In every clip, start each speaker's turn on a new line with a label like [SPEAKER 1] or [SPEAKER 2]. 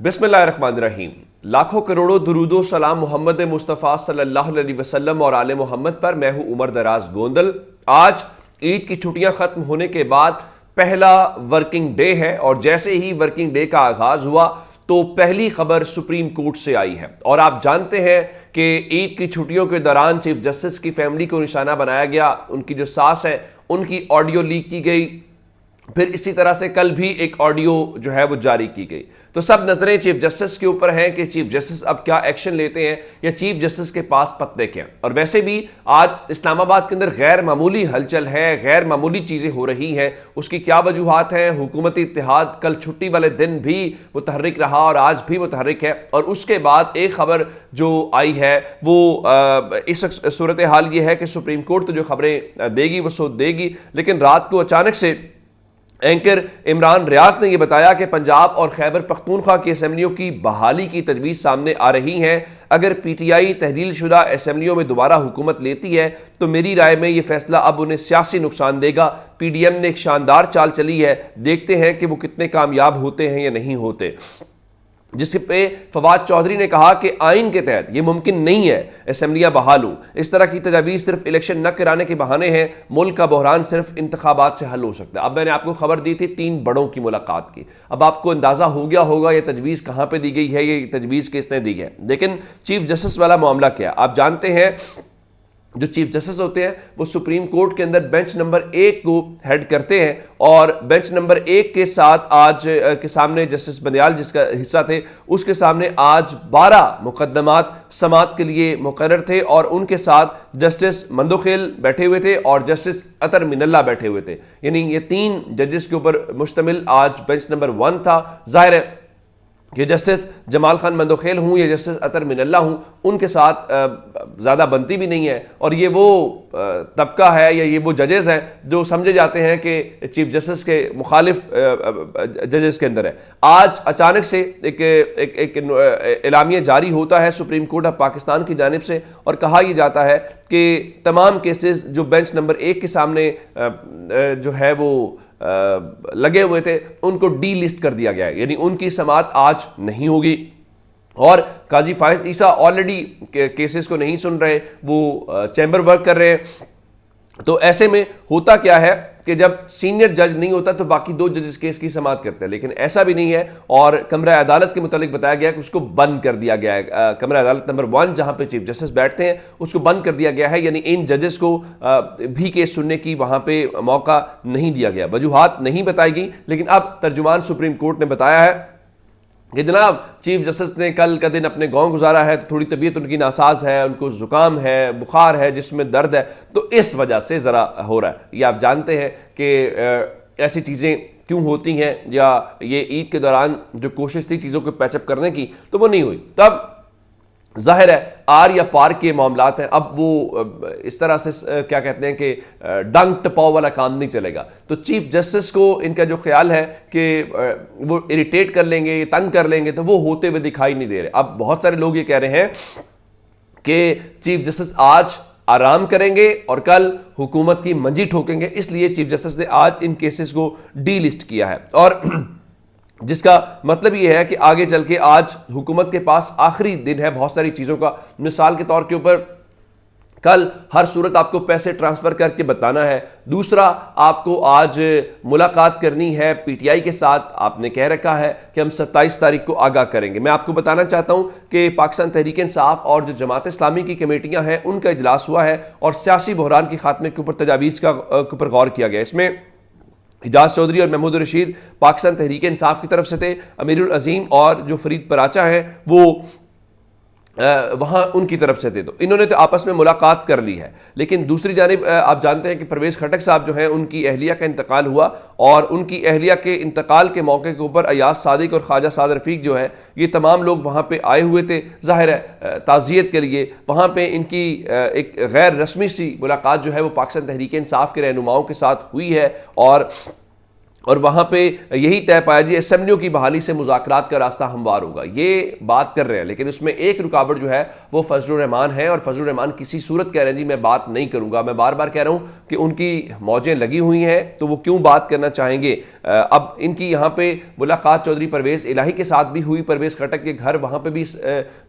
[SPEAKER 1] बिस्मिल्लाहिर्रहमानिर्रहीम। लाखों करोड़ों दुरूदो सलाम मोहम्मद मुस्तफ़ा सल्लल्लाहु अलैहि वसल्लम और आले मोहम्मद पर। मैं हूं उमर दराज गोंदल। आज ईद की छुट्टियां खत्म होने के बाद पहला वर्किंग डे है और जैसे ही वर्किंग डे का आगाज हुआ तो पहली खबर सुप्रीम कोर्ट से आई है। और आप जानते हैं कि ईद की छुट्टियों के दौरान चीफ जस्टिस की फैमिली को निशाना बनाया गया, उनकी जो सास है उनकी ऑडियो लीक की गई, फिर इसी तरह से कल भी एक ऑडियो जो है वो जारी की गई। तो सब नजरें चीफ जस्टिस के ऊपर हैं कि चीफ जस्टिस अब क्या एक्शन लेते हैं या चीफ जस्टिस के पास पत्ते क्या। और वैसे भी आज इस्लामाबाद के अंदर गैर मामूली हलचल है, गैर मामूली चीजें हो रही हैं। उसकी क्या वजूहात हैं? हुकूमती इत्तेहाद कल छुट्टी वाले दिन भी मुतहर्रिक रहा और आज भी मुतहर्रिक है। और उसके बाद एक खबर जो आई है वो इस सूरत हाल ये है कि सुप्रीम कोर्ट तो जो खबरें देगी वो सो देगी, लेकिन रात को अचानक से एंकर इमरान रियाज ने यह बताया कि पंजाब और खैबर पख्तूनख्वा की असेंबलियों की बहाली की तजवीज़ सामने आ रही है। अगर पीटीआई तहरील शुदा असेंबलियों में दोबारा हुकूमत लेती है तो मेरी राय में यह फैसला अब उन्हें सियासी नुकसान देगा। पीडीएम ने एक शानदार चाल चली है, देखते हैं कि वो कितने कामयाब होते हैं या नहीं होते। जिस पे फवाद चौधरी ने कहा कि आइन के तहत यह मुमकिन नहीं है असेंबलियां बहाल हो। इस तरह की तजावीज़ सिर्फ इलेक्शन न कराने के बहाने हैं। मुल्क का बहरान सिर्फ इंतखाबात से हल हो सकता है। अब मैंने आपको खबर दी थी 3 बड़ों की मुलाकात की, अब आपको अंदाजा हो गया होगा ये तजवीज़ कहां पे दी गई है, ये तजवीज़ किसने दी है। लेकिन चीफ जस्टिस वाला मामला क्या, आप जानते हैं जो चीफ जस्टिस होते हैं वो सुप्रीम कोर्ट के अंदर बेंच नंबर 1 को हेड करते हैं और बेंच नंबर 1 के साथ आज के सामने जस्टिस बंदयाल जिसका हिस्सा थे उसके सामने आज 12 मुकदमात समाअत के लिए मुकर्रर थे और उनके साथ जस्टिस मंदोखेल बैठे हुए थे और जस्टिस अतर मिनल्ला बैठे हुए थे। यानी ये 3 जजेस के ऊपर मुश्तमिल आज बेंच नंबर 1 था। जाहिर है कि जस्टिस जमाल खान मंदोखेल हूँ या जस्टिस अतर मिनल्ला हूँ उनके साथ ज़्यादा बनती भी नहीं है और ये वो तबका है या ये वो जजेस हैं जो समझे जाते हैं कि चीफ जस्टिस के मुखालिफ जजेस के अंदर है। आज अचानक से एक एलामिया जारी होता है सुप्रीम कोर्ट ऑफ पाकिस्तान की जानिब से और कहा यह जाता है कि तमाम केसेस जो बेंच नंबर 1 के सामने जो है वो लगे हुए थे उनको डी लिस्ट कर दिया गया है, यानी उनकी समाअत आज नहीं होगी। और काजी फाइज ईसा ऑलरेडी केसेस को नहीं सुन रहे, वो चैम्बर वर्क कर रहे हैं। तो ऐसे में होता क्या है कि जब सीनियर जज नहीं होता तो बाकी 2 जजेस केस की समाअत करते हैं, लेकिन ऐसा भी नहीं है। और कमरा अदालत के मुतालिक बताया गया कि उसको बंद कर दिया गया है। कमरा अदालत नंबर 1 जहां पे चीफ जस्टिस बैठते हैं उसको बंद कर दिया गया है, यानी इन जजेस को भी केस सुनने की वहां पे मौका नहीं दिया गया। वजूहात नहीं बताई गई, लेकिन अब तर्जुमान सुप्रीम कोर्ट ने बताया है कि जनाब चीफ जस्टिस ने कल का दिन अपने गांव गुजारा है, थोड़ी तबीयत उनकी नासाज है, उनको जुकाम है, बुखार है, जिसमें दर्द है, तो इस वजह से ज़रा हो रहा है। ये आप जानते हैं कि ऐसी चीज़ें क्यों होती हैं, या ये ईद के दौरान जो कोशिश थी चीज़ों को पैचअप करने की तो वो नहीं हुई। तब जाहिर है आर या पार के मामलात हैं। अब वो इस तरह से क्या कहते हैं कि डंग टपाव वाला काम नहीं चलेगा। तो चीफ जस्टिस को इनका जो ख्याल है कि वो इरिटेट कर लेंगे, तंग कर लेंगे, तो वो होते हुए दिखाई नहीं दे रहे। अब बहुत सारे लोग ये कह रहे हैं कि चीफ जस्टिस आज आराम करेंगे और कल हुकूमत की मंजी ठोकेंगे, इसलिए चीफ जस्टिस ने आज इन केसेस को डी लिस्ट किया है। और जिसका मतलब यह है कि आगे चल के आज हुकूमत के पास आखिरी दिन है बहुत सारी चीज़ों का। मिसाल के तौर के ऊपर कल हर सूरत आपको पैसे ट्रांसफ़र करके बताना है। दूसरा, आपको आज मुलाकात करनी है पीटीआई के साथ। आपने कह रखा है कि हम 27 तारीख को आगाह करेंगे। मैं आपको बताना चाहता हूं कि पाकिस्तान तहरीक इंसाफ और जो जमात इस्लामी की कमेटियां हैं उनका इजलास हुआ है और सियासी बहरान के खात्मे के ऊपर तजावीज़ के ऊपर गौर किया गया। इसमें हिजाज चौधरी और महमूद रशीद पाकिस्तान तहरीक इंसाफ की तरफ से थे, अमीरुल अजीम और जो फरीद पराचा हैं वो वहाँ उनकी तरफ से थे। तो इन्होंने तो आपस में मुलाकात कर ली है। लेकिन दूसरी जानिब आप जानते हैं कि परवेज़ खटक साहब जो हैं उनकी अहलिया का इंतकाल हुआ और उनकी अहलिया के इंतकाल के मौके के ऊपर अयाज सादिक और ख्वाजा साद रफ़ीक जो है ये तमाम लोग वहाँ पे आए हुए थे, ज़ाहिर है ताज़ियत के लिए। वहाँ पे इनकी एक गैर रस्मी सी मुलाकात जो है वो पाकिस्तान तहरीक इंसाफ के रहनुमाओं के साथ हुई है और और वहाँ पे यही तय पाया जी असेंबलियों की बहाली से मुज़ाकरात का रास्ता हमवार होगा, ये बात कर रहे हैं। लेकिन उसमें एक रुकावट जो है वो फजलुर रहमान है, और फजलुर रहमान किसी सूरत कह रहे हैं जी मैं बात नहीं करूँगा। मैं बार बार कह रहा हूँ कि उनकी मौजें लगी हुई हैं तो वो क्यों बात करना चाहेंगे। अब इनकी यहाँ पे मुलाकात चौधरी परवेज़ इलाही के साथ भी हुई, परवेज़ खटक के घर, वहाँ पर भी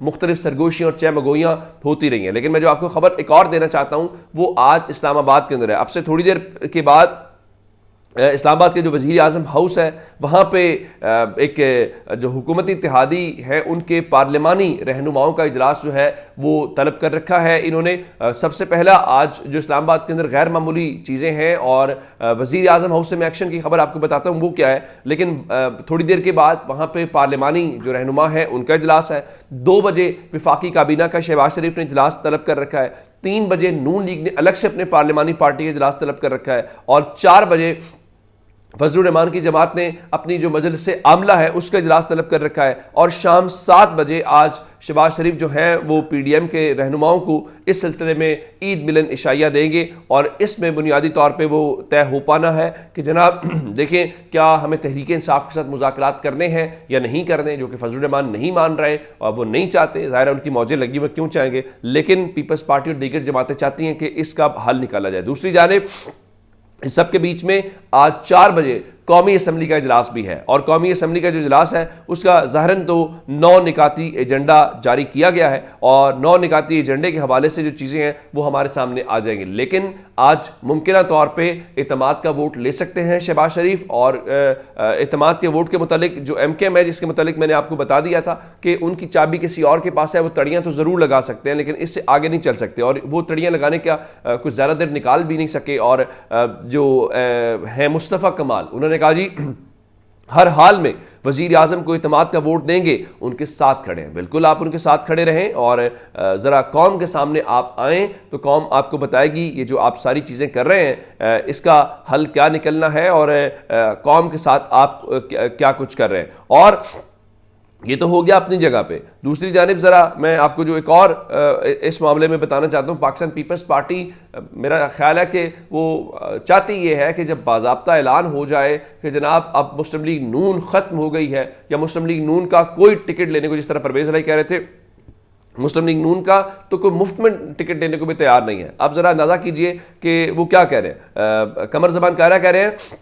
[SPEAKER 1] मुख्तलिफ सरगोशियाँ और चहमगोइयाँ होती रही हैं। लेकिन मैं जो आपको खबर एक और देना चाहता हूँ वो आज इस्लामाबाद के अंदर है। अब से थोड़ी देर के बाद इस्लामाबाद के जो वज़ीर आज़म हाउस है वहाँ पे एक जो हुकूमती इत्तेहादी है उनके पार्लिमानी रहनुमाओं का इजलास जो है वो तलब कर रखा है इन्होंने। सबसे पहला आज जो इस्लामाबाद के अंदर गैर मामूली चीज़ें हैं, और वज़ीर आज़म हाउस से मैं एक्शन की खबर आपको बताता हूँ वो क्या है। लेकिन थोड़ी देर के बाद वहाँ पे पार्लिमानी जो रहनुमा है उनका इजलास है। 2 बजे वफाकी काबीना का शहबाज शरीफ ने इजलास तलब कर रखा है। 3 बजे नून लीग ने अलग से अपने पार्लिमानी पार्टी का इजलास तलब कर रखा है, और 4 बजे फजलुर रहमान की जमात ने अपनी जो मजलिस से आमला है उसका इजलास तलब कर रखा है। और शाम 7 बजे आज शहबाज शरीफ जो है वो PDM के रहनुमाओं को इस सिलसिले में ईद मिलन इशाइया देंगे, और इसमें बुनियादी तौर पे वो तय हो पाना है कि जनाब देखें क्या हमें तहरीक इंसाफ के साथ मुज़ाकरात करने हैं या नहीं करने, जो कि फजलुर रहमान नहीं मान रहे और वो नहीं चाहते। ज़ाहिर है उनकी मौजें लगी, वो क्यों चाहेंगे, लेकिन पीपल्स पार्टी और दीगर जमातें चाहती हैं कि इसका हल निकाला जाए। दूसरी जानिब इस सब के बीच में आज 4 बजे कौमी असम्बली का इजलास भी है, और कौमी असम्बली का जो इजलास है उसका ज़ाहिरन तो 9 निकाती एजेंडा जारी किया गया है, और 9 निकाती एजेंडे के हवाले से जो चीज़ें हैं वो हमारे सामने आ जाएंगी। लेकिन आज मुमकिन तौर पे एतमाद का वोट ले सकते हैं शहबाज शरीफ, और एतमाद के वोट के मुतालिक जो MKM है जिसके मुतालिक मैंने आपको बता दिया था कि उनकी चाबी किसी और के पास है, वो तड़ियाँ तो ज़रूर लगा सकते हैं लेकिन इससे आगे नहीं चल सकते, और वो तड़ियाँ लगाने का कुछ ज़्यादा देर निकाल भी नहीं सके। और जो है मुस्तफ़ा कमाल, उन्होंने कहा जी हर हाल में वज़ीर आज़म को इत्तेमाद का वोट देंगे, उनके साथ खड़े हैं। बिल्कुल आप उनके साथ खड़े रहें, और ज़रा कौम के सामने आप आएँ तो कौम आपको बताएगी ये जो आप सारी चीज़ें कर रहे हैं इसका हल क्या निकलना है, और कौम के साथ आप क्या कुछ कर रहे हैं। और ये तो हो गया अपनी जगह पे। दूसरी जानिब ज़रा मैं आपको जो एक और इस मामले में बताना चाहता हूँ, पाकिस्तान पीपल्स पार्टी मेरा ख्याल है कि वो चाहती ये है कि जब बाज़ाब्ता ऐलान हो जाए कि जनाब अब मुस्लिम लीग नून ख़त्म हो गई है, या मुस्लिम लीग नून का कोई टिकट लेने को, जिस तरह परवेज़ इलाही कह रहे थे मुस्लिम लीग नून का तो कोई मुफ्त में टिकट देने को भी तैयार नहीं है। अब ज़रा अंदाज़ा कीजिए कि वो क्या कह रहे हैं। कमर ज़बान कायरा कह रहे हैं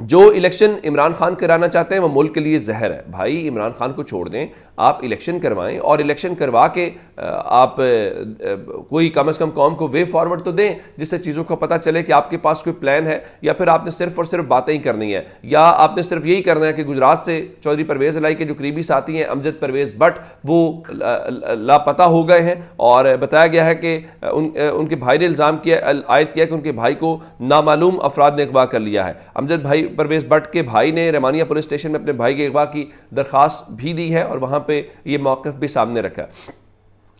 [SPEAKER 1] जो इलेक्शन इमरान खान कराना चाहते हैं वो मुल्क के लिए जहर है। भाई इमरान खान को छोड़ दें, आप इलेक्शन करवाएं, और इलेक्शन करवा के आप कोई कम से कम कौम को वे फॉरवर्ड तो दें जिससे चीज़ों को पता चले कि आपके पास कोई प्लान है, या फिर आपने सिर्फ और सिर्फ बातें ही करनी है, या आपने सिर्फ यही करना है कि गुजरात से चौधरी परवेज़ इलाही के जो करीबी साथी हैं अमजद परवेज़ बट वो लापता हो गए हैं, और बताया गया है कि उनके भाई ने इल्ज़ाम किया आयद किया कि उनके भाई को नामालूम अफराद ने अगवा कर लिया है। अमजद भाई परवेज़ बट के भाई ने रहमानिया पुलिस स्टेशन में अपने भाई के अगवा की दरख्वास्त भी दी है, और वहाँ पे ये मौक़िफ़ भी सामने रखा है।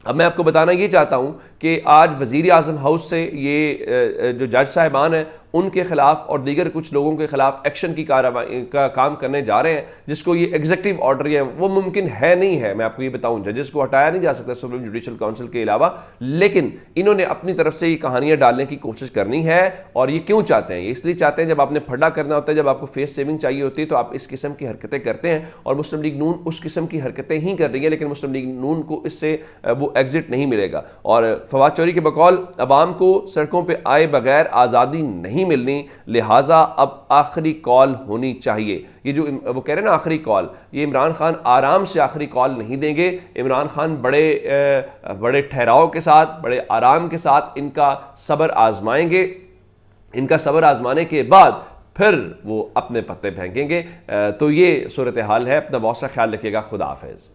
[SPEAKER 1] अब मैं आपको बताना ये चाहता हूँ कि आज वज़ीर आज़म हाउस से ये जो जज साहिबान हैं उनके खिलाफ और दीगर कुछ लोगों के खिलाफ एक्शन की कार्रवाई का काम करने जा रहे हैं, जिसको ये एग्जीक्यूटिव ऑर्डर है वो मुमकिन है नहीं है। मैं आपको ये बताऊं, जजेस को हटाया नहीं जा सकता सुप्रीम जुडिशल काउंसिल के अलावा, लेकिन इन्होंने अपनी तरफ से ये कहानियां डालने की कोशिश करनी है। और ये क्यों चाहते हैं? ये इसलिए चाहते हैं जब आपने फड्डा करना होता है, जब आपको फेस सेविंग चाहिए होती है तो आप इस किस्म की हरकतें करते हैं, और मुस्लिम लीग नून उस किस्म की हरकतें ही कर रही है, लेकिन मुस्लिम लीग नून को इससे वो एग्जिट नहीं मिलेगा। और फवाद चौधरी के बकौल अवाम को सड़कों पर आए बगैर आज़ादी नहीं मिलनी, लिहाजा अब आखिरी कॉल होनी चाहिए। ये जो वो कह रहे हैं ना आखिरी कॉल, ये इमरान खान आराम से आखिरी कॉल नहीं देंगे। इमरान खान बड़े ठहराव के साथ, बड़े आराम के साथ इनका सब्र आजमाएंगे। इनका सब्र आजमाने के बाद फिर वो अपने पत्ते फेंकेंगे। तो ये सूरत हाल है। अपना बहुत सा ख्याल रखिएगा। खुदा हाफिज़।